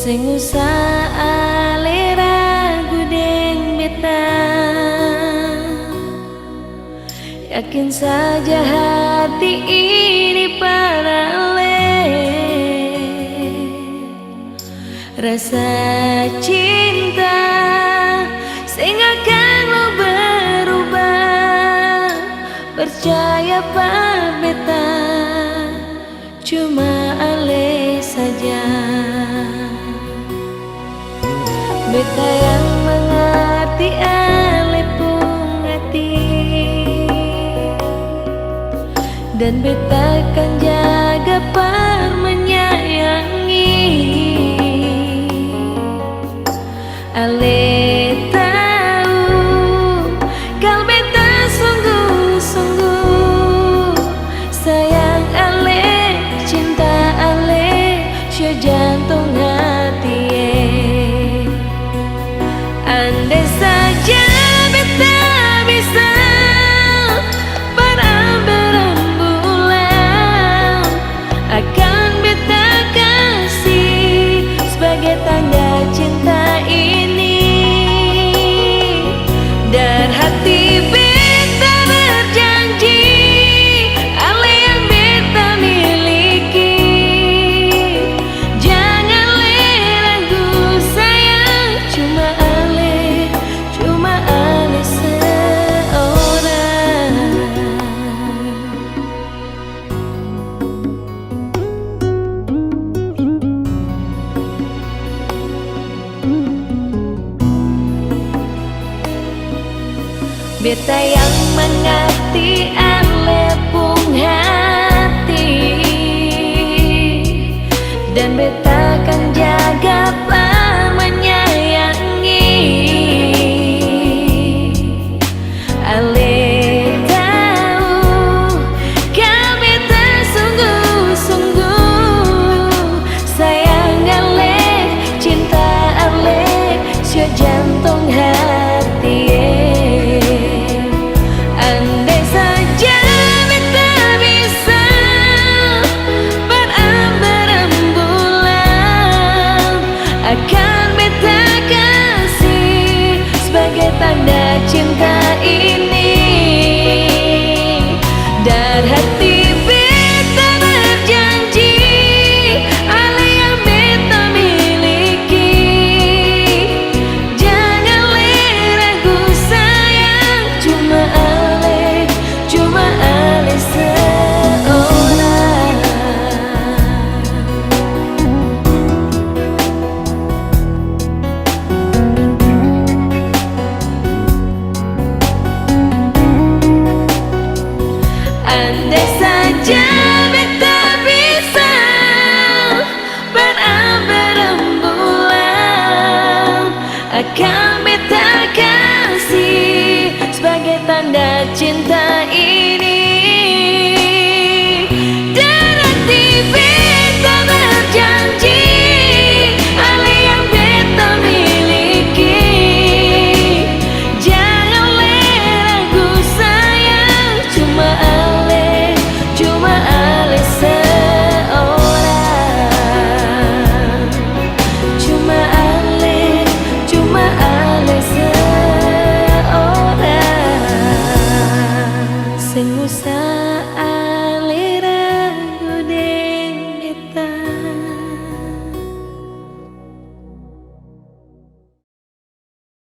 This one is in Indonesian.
Sing usah alera gudeng beta, yakin saja hati ini paralel. Rasa cinta sing akan lo berubah, percaya pak beta, cuma ale saja. Beta yang mengerti ale pun hati, dan beta akan jaga par menyayangi. Ale tahu kalau beta sungguh-sungguh sayang ale, cinta ale, sya jantung hati. Andai saja beta bisa berbulan, akan beta kasih sebagai tanda cinta ini. Dan hati beta berjanji, ale yang beta miliki. Jangan le ragu sayang, cuma ale seorang. Beta yang mengerti ale pun hati, dan beta akan jaga pa menyayangi. Ale tahu kalau beta sungguh-sungguh sayang ale, cinta ale, sya jantung hati. Andai saja beta bisa berbulan, akan beta kasih sebagai tanda cinta ini. Dan hati beta berjanji, ale yang beta miliki. Jangan le ragu sayang, cuma ale seorang. Andai saja beta bisa berbulan, akan